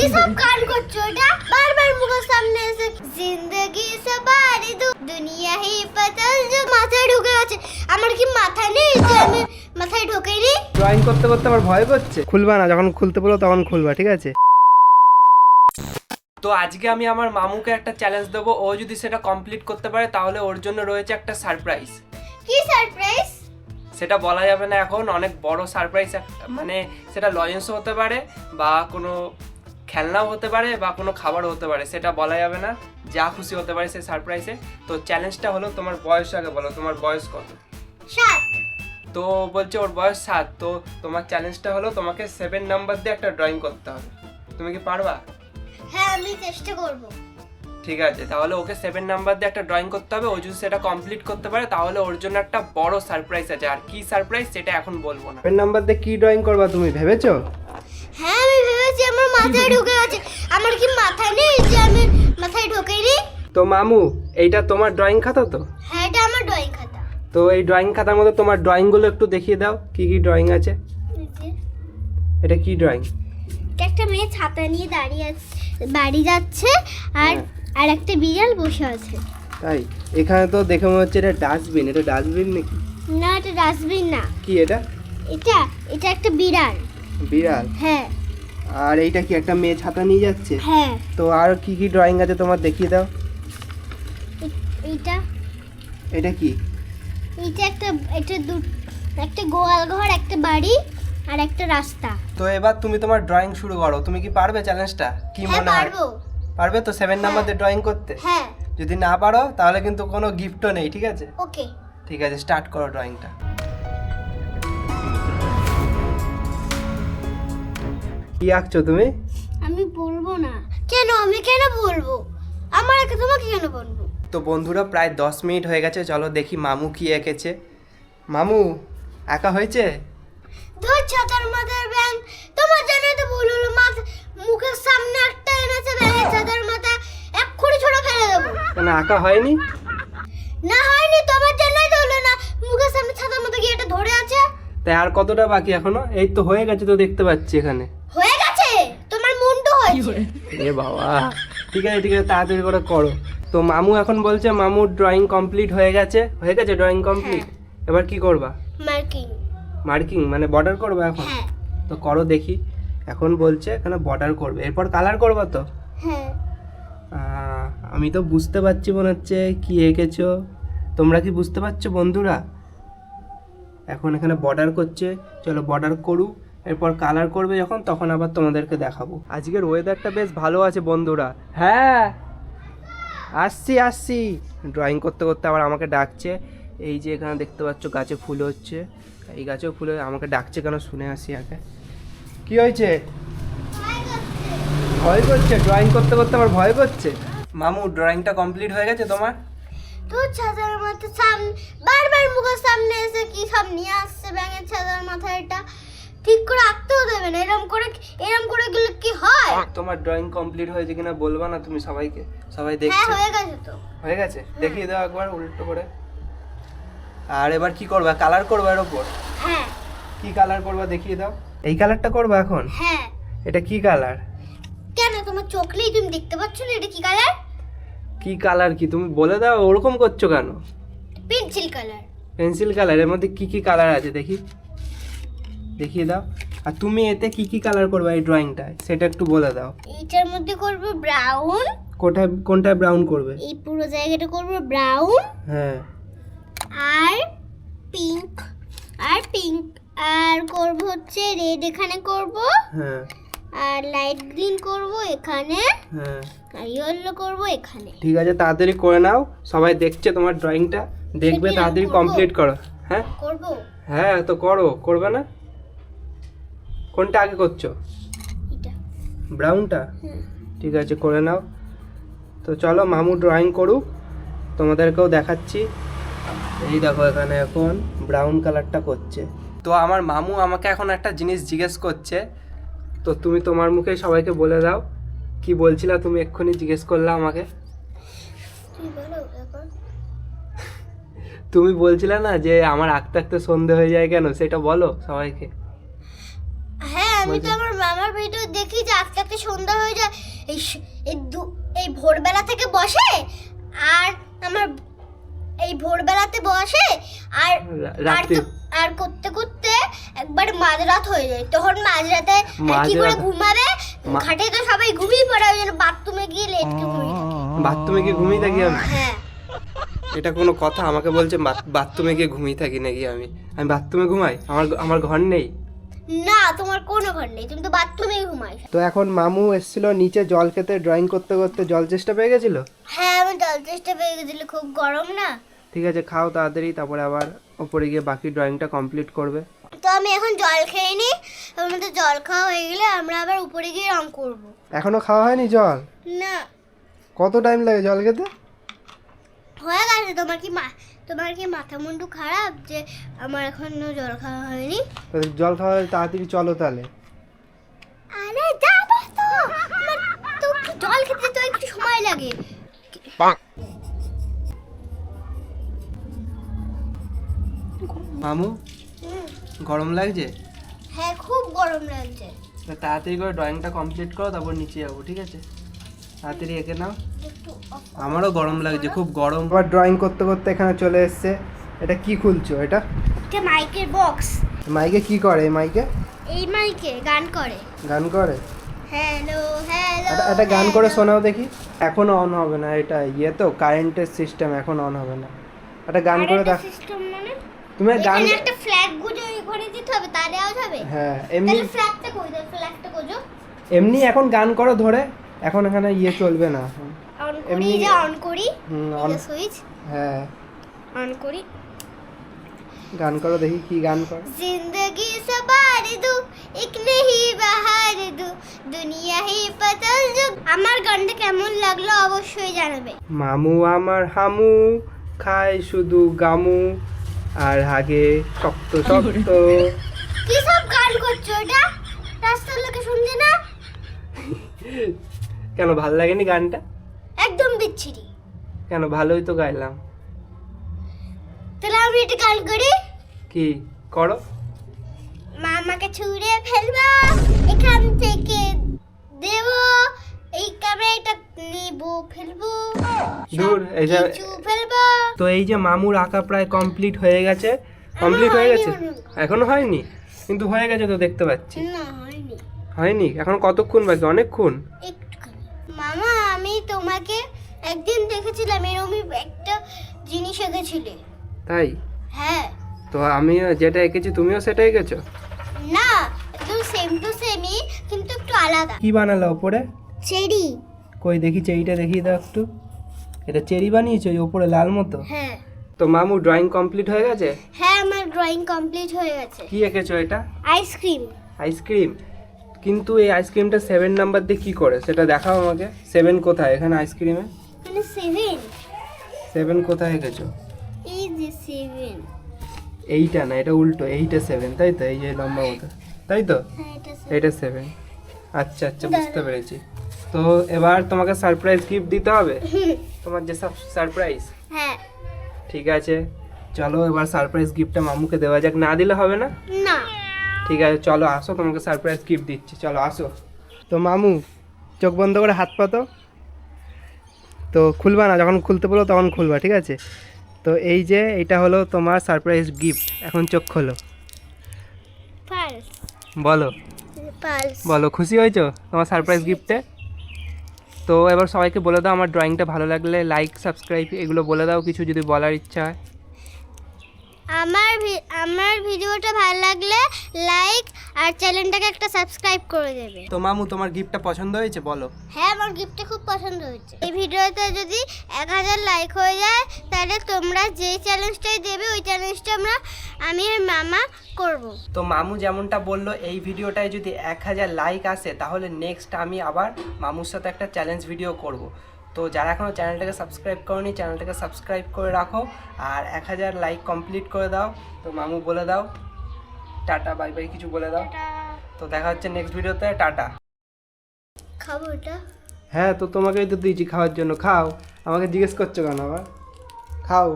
কি সব গান করছো এটা বারবার মুখের সামনে এসে জিন্দেগি সবারি দুনিয়া হি পাতাল যে মাথায় ঢুকে আছে আমার কি মাথা নেই যে আমি মাথায় ঢোকেইনি ড্রয়িং করতে করতে আমার ভয় করছে খুলবা না যখন খুলতে বলো তখন খুলবা ঠিক আছে তো আজকে আমি আমার মামুকে একটা চ্যালেঞ্জ দেবো ও যদি সেটা কমপ্লিট করতে পারে তাহলে ওর জন্য রয়েছে একটা সারপ্রাইজ কি সারপ্রাইজ সেটা বলা যাবে না এখন অনেক বড় সারপ্রাইজ মানে সেটা লজেন্সও হতে পারে বা কোনো খেলনাও হতে পারে বা কোনো খাবারও হতে পারে সেটা বলা যাবে না যা খুশি হতে পারে সেই সারপ্রাইজে তো চ্যালেঞ্জটা হলো তোমার বয়স আগে বলো তোমার বয়স কত 7 তো বলছে ওর বয়স 7 তো তোমার চ্যালেঞ্জটা হলো তোমাকে 7 নাম্বার দিয়ে একটা ড্রয়িং করতে হবে তুমি কি পারবা হ্যাঁ আমি চেষ্টা করব ঠিক আছে তাহলে ওকে 7 নাম্বার দিয়ে একটা ড্রয়িং করতে হবে ও যদি সেটা কমপ্লিট করতে পারে তাহলে ওর জন্য একটা বড় সারপ্রাইজ আছে আর কি সারপ্রাইজ সেটা এখন বলবো না 7 নাম্বার দিয়ে কি ড্রয়িং করবা তুমি ভেবেছো হ্যাঁ আমি ভেবেছি আমার মাথায় ঢুকে আছে আমার কি মাথা নেই যে আমি মাথায় ঢোকেইনি তো মামু এইটা তোমার ড্রয়িং খাতা তো হ্যাঁ এটা আমার ড্রয়িং খাতা তো এই ড্রয়িং খাতার মধ্যে তোমার ড্রয়িংগুলো একটু দেখিয়ে দাও কি কি ড্রয়িং আছে এই যে, এটা কি ড্রয়িং একটা মেয়ে ছাতা নিয়ে দাঁড়িয়ে আছে বাড়ি যাচ্ছে আর আর একটা বিড়াল বসে আছে তাই এখানে তো দেখে মনে হচ্ছে এটা ডাস্টবিন এটা ডাস্টবিন নাকি না এটা ডাস্টবিন না কি এটা এটা এটা একটা বিড়াল বিড়াল হ্যাঁ আর এইটা কি একটা মেয়ে ছাতা নিয়ে যাচ্ছে হ্যাঁ তো আর কি কি ড্রয়িং আছে তোমার দেখিয়ে দাও এইটা এটা কি এইটা একটা গোয়াল ঘর একটা বাড়ি আর একটা রাস্তা তো এবার তুমি তোমার ড্রয়িং শুরু করো তুমি কি পারবে চ্যালেঞ্জটা কি হ্যাঁ মনে হয় পারবো পারবে তো 7 নাম্বার দিয়ে ড্রয়িং করতে হ্যাঁ যদি না পারো তাহলে কিন্তু কোনো গিফটও নেই ঠিক আছে ওকে ঠিক আছে স্টার্ট করো ড্রয়িংটা কি আঁকছো তুমি আমি বলবো না কেন আমি কেন বলবো তোমাকে কেন বলবো তো বন্ধুরা প্রায় 10 মিনিট হয়ে গেছে চলো দেখি মামু কি এঁকেছে মামু আঁকা হয়েছে ধর ছাতার মাথার ব্যাং তোমার জন্য তো ভুল হলো মুখের সামনে একটা এনেছে ব্যাঙের ছাতার মাথা এক্ষুনি ছোট ফেলে দেবো কেন আঁকা হয়নি না হয়নি তোমার জন্যই তো হলো না মুখের সামনে ছাতার মাথা গিয়ে এটা ধরে আছে তাই আর কতটা বাকি এখনো এই তো হয়ে গেছে তো দেখতে পাচ্ছি এখানে হয়ে গেছে তোমার মুন্ডু হয়েছে এ বাবা ঠিক আছে তাড়াতাড়ি করে করো তো মামু এখন বলছে মামুর ড্রয়িং কমপ্লিট হয়ে গেছে ড্রয়িং কমপ্লিট এবার কি করবা মার্কিং মার্কিং মানে বর্ডার করবে এখন হ্যাঁ তো করো দেখি এখন বলছে এখানে বর্ডার করবে এরপর কালার করবা তো হ্যাঁ আমি তো বুঝতে পারছি মনে হচ্ছে কি এঁকেছো তোমরা কি বুঝতে পারছো বন্ধুরা এখন এখানে বর্ডার করছে চলো বর্ডার করুক এরপর কালার করবে যখন তখন আবার তোমাদেরকে দেখাবো আজকের ওয়েদারটা বেশ ভালো আছে বন্ধুরা হ্যাঁ আসছি ড্রয়িং করতে করতে আবার আমাকে ডাকছে এই যে এখানে দেখতে পাচ্ছ গাছে ফুল হচ্ছে এই গাছেও ফুল আমাকে ডাকছে কেন শুনে আসি আগে কি হয়েছে ভয় করছে ড্রয়িং করতে করতে আমার ভয় করছে মামু ড্রয়িংটা কমপ্লিট হয়ে গেছে তোমার তো ছাতার মাথা সামনে বারবার মুখের সামনে এসে কি সব নিয়ে আসছে ব্যাঙের ছাতার মাথা এটা ঠিক করে আঁকতেও দেবে না এরকম করে গেলে কি হয় তোমার ড্রয়িং কমপ্লিট হয়েছে কিনা বলবা না তুমি সবাইকে সবাই হ্যাঁ দেখছে হয়ে গেছে তো হয়ে গেছে দেখিয়ে দাও একবার উল্টো করে আর এবার কি করবা কালার করবা এর উপর হ্যাঁ কি কালার করবা দেখিয়ে দাও এই কালারটা করবা এখন হ্যাঁ এটা কি কালার কেন তোমার চোখ নেই তুমি দেখতে পাচ্ছ না এটা কি কালার কি কালার কি তুমি বলে দাও ওরকম করছো কেন পেন্সিল কালার পেন্সিল কালার এর মধ্যে কি কি কালার আছে দেখি দেখিয়ে দাও আর তুমি এতে কি কি কালার করবা এই ড্রয়িংটায় সেটা একটু বলে দাও এইটার মধ্যে করব ব্রাউন কোনটা ব্রাউন করবে এই পুরো জায়গাটা করব ব্রাউন হ্যাঁ আর পিঙ্ক আর করব হচ্ছে রেড এখানে করব হ্যাঁ আর লাইট গ্রিন করব এখানে হ্যাঁ আর ইয়েলো করব এখানে ঠিক আছে তাড়াতাড়ি করে নাও সবাই দেখছে তোমার ড্রয়িংটা দেখবে সেটাই তাড়াতাড়ি করবো। কমপ্লিট করো হ্যাঁ করব হ্যাঁ তো করবে না কোনটা আগে করছো এটা ব্রাউনটা হুম। ঠিক আছে করে নাও তো চলো মামু ড্রয়িং করুক তোমাদেরকেও দেখাচ্ছি এই দেখো এখানে এখন ব্রাউন কালারটা করছে তো আমার মামু আমাকে এখন একটা জিনিস জিজ্ঞেস করছে তো তুমি তোমার মুখে সবাইকে বলে দাও কি বলছিলা তুমি এক্ষুনি জিজ্ঞেস করলা আমাকে তুই বলো এখন তুমি বলছিলে না যে আমার আঁকতে আঁকতে সন্ধে হয়ে যায় কেন সেটা বলো সবাইকে হ্যাঁ আমি তো আমার মামার ভিডিও দেখি যে আস্তে আস্তে সন্ধ্যা হয়ে যায়, এই ভোরবেলা থেকে বসে আর আমার এই ভোরবেলাতে বসে আর রাতে আর করতে করতে একবার মাঝরাত হয়ে যায়। তখন মাঝরাতে কি করে ঘুমাবে, ঘাটে তো সবাই ঘুমিয়ে পড়ে, ওই জন্য বাথরুমে গিয়ে লেট ঘুমিয়ে থাকে। বাথরুমে গিয়ে ঘুমিয়ে থাকি আমি? হ্যাঁ। এটা কোনো কথা? আমাকে বলছে বাথরুমে গিয়ে ঘুমিয়ে থাকি নাকি? আমি বাথরুমে ঘুমাই? আমার ঘর নেই? না, তোমার কোনো ঘর নেই, তুমি তো বাথরুমেই ঘুমাই। তো এখন মামু এসেছিল নিচে জল খেতে, ড্রয়িং করতে করতে জল চেষ্টা পেয়ে গেছিল। হ্যাঁ, আমি জল চেষ্টা পেয়ে গেছিল, খুব গরম না। ঠিক আছে, খাও তাড়াতাড়ি, তারপরে আবার ওপরে গিয়ে বাকি ড্রয়িংটা কমপ্লিট করবে। তো আমি এখন জল খেয়ে নিই, আমাদের জল খাওয়া হয়ে গেলে আমরা আবার উপরে গিয়ে রং করব। এখনো খাওয়া হয়নি জল? না। কত টাইম লাগে জল খেতে? হয়ে গেছে। তোমার কি মাথা মুন্ডু খারাপ যে আমার এখনো জল খাওয়া হয়নি? জল খাওয়া হলে তাড়াতাড়ি চলো তাহলে। আরে যাবো তো, তো জল খেতে তো একটু সময় লাগে। মামু গরম লাগছে? হ্যাঁ, খুব গরম লাগছে। তাড়াতাড়ি করে ড্রয়িংটা কমপ্লিট করো, তারপর নিচে যাবো, ঠিক আছে? তাড়াতাড়ি এঁকে নাও। আমারও গরম লাগছে, খুব গরম। আবার ড্রয়িং করতে করতে এখানে চলে এসছে। এটা কি খুলছো? এটা মাইকের বক্স। মাইকে কি করে? এই মাইকে গান করে। গান করে? Hello hello. এটা গান করে শোনাও দেখি। এখনো অন হবে না, এটা তো কারেন্টের সিস্টেম, এখন অন হবে না। এটা গান করে দাও। সিস্টেম মানে তুমি গান, একটা ফ্ল্যাগ গুজো ওখানে দিতে হবে, তাহলে আওয়াজ হবে। হ্যাঁ এমনি তাহলে ফ্ল্যাগটা কই দাও, ফ্ল্যাগটা গুজো। এমনি এখন গান করো ধরে, এখন এখানে চলবে না। অন করি, অন করি। On switch. হ্যাঁ, অন করি। গান করো দেখি, কি গান করো? जिंदगी सवार दो एक नहीं बहार दो दुनिया ही बदल दो। আমার গানটা কেমন লাগলো অবশ্যই জানাবে। মামু আমার হামু খায় শুধু গামু আর হাগে শক্ত শক্ত। কি সব গান করছো? এটা রাস্তার লোকে শুনছে না? কেন ভাল লাগেনি গানটা? একদম বিচ্ছিরি। কেন, ভালোই তো গাইলাম। তাহলে আমি এটা গান করি। কি করো? মামাকে ছুঁড়ে ফেলবো এখান থেকে, দেব এই ক্যামেরাটা নিব, ফেলবো দূর এই যে। কিছু ফেলবো। তো এই যে মামুর আঁকা প্রায় কমপ্লিট হয়ে গেছে। কমপ্লিট হয়ে গেছে? এখনো হয়নি? কিন্তু হয়ে গেছে তো, দেখতে পাচ্ছি। না, হয়নি। হয়নি? এখন কতক্ষণ বাকি? অনেকক্ষণ। একটুখানি। মামা, আমি তোমাকে একদিন দেখেছিলাম এরকমই একটা জিনিস এঁকেছিলে। তাই? হ্যাঁ। তো আমি যেটা এঁকেছি তুমিও সেটা এঁকেছো? না, একদম সেম টু সেমই, কিন্তু একটু আলাদা। কি বানালো ওপরে? চেরি। কই দেখি, চেরিটা দেখিয়ে দাও একটু। এটা চেরি বানিয়েছো ওই ওপরে লাল মতো? হ্যাঁ। তো মামু ড্রয়িং কমপ্লিট হয়ে গেছে? হ্যাঁ, আমার ড্রয়িং কমপ্লিট হয়ে গেছে। কি এঁকেছো এটা? আইসক্রিম। আইসক্রিম? কিন্তু এই আইসক্রিমটা 7 নাম্বার দিয়ে কি করে সেটা দেখাও আমাকে। 7 কোথায় এখানে আইসক্রিমে? মানে 7। 7 কোথায় এঁকেছো? এই যে 7। এইটা না, এটা উল্টো। এইটা 7, তাই তো? এই যে লম্বা মতো, তাই তো? হ্যাঁ, এটা 7। এটা 7। আচ্ছা আচ্ছা, বুঝতে পেরেছি। তো এবার তোমাকে সারপ্রাইজ গিফট দিতে হবে, তোমার যে সারপ্রাইজ। হ্যাঁ। ঠিক আছে, চলো এবার সারপ্রাইজ গিফটটা মামুকে দেওয়া যাক। না দিলে হবে না? না। ঠিক আছে, চলো আসো, তোমাকে সারপ্রাইজ গিফট দিচ্ছি, চলো আসো। তো মামু চোখ বন্ধ করে হাত পাতো। তো খুলবা না, যখন খুলতে বলো তখন খুলবা, ঠিক আছে? তো এই যে এটা হলো তোমার সারপ্রাইজ গিফট, এখন চোখ খোলো। পালস। বলো পালস। বলো, খুশি হয়েছো তোমার সারপ্রাইজ গিফটে? তো এবার সবাইকে বলে দাও আমার ড্রয়িংটা ভালো লাগলে লাইক, সাবস্ক্রাইব এগুলো বলে দাও, কিছু যদি বলার ইচ্ছা হয়। আমার ভিডিওটা ভালো লাগলে লাইক আর চ্যানেলটাকে একটা সাবস্ক্রাইব করে দেবে। তো মামু তোমার গিফটটা পছন্দ হয়েছে বলো? হ্যাঁ, আমার গিফটটা খুব পছন্দ হয়েছে। এই ভিডিওতে যদি 1000 লাইক হয়ে যায় তাহলে তোমরা যে চ্যালেঞ্জটাই দেবে ওই চ্যালেঞ্জটা আমি আর মামা করব। তো মামু যেমনটা বললো, এই ভিডিওটায় যদি 1000 লাইক আসে তাহলে নেক্সট আমি আবার মামুর সাথে একটা চ্যালেঞ্জ ভিডিও করব। তো যারা এখনও চ্যানেলটাকে সাবস্ক্রাইব করনি, চ্যানেলটাকে সাবস্ক্রাইব করে রাখো আর 1000 লাইক কমপ্লিট করে দাও। তো মামু বলে দাও টাটা, বাই বাই, কিছু বলে দাও। তো দেখা হচ্ছে নেক্সট ভিডিওতে, টাটা। খাবো এটা? হ্যাঁ, তো তোমাকেই তো দিয়েছি খাওয়ার জন্য, খাও। আমাকে জিজ্ঞেস করছো কেন আবার? খাও।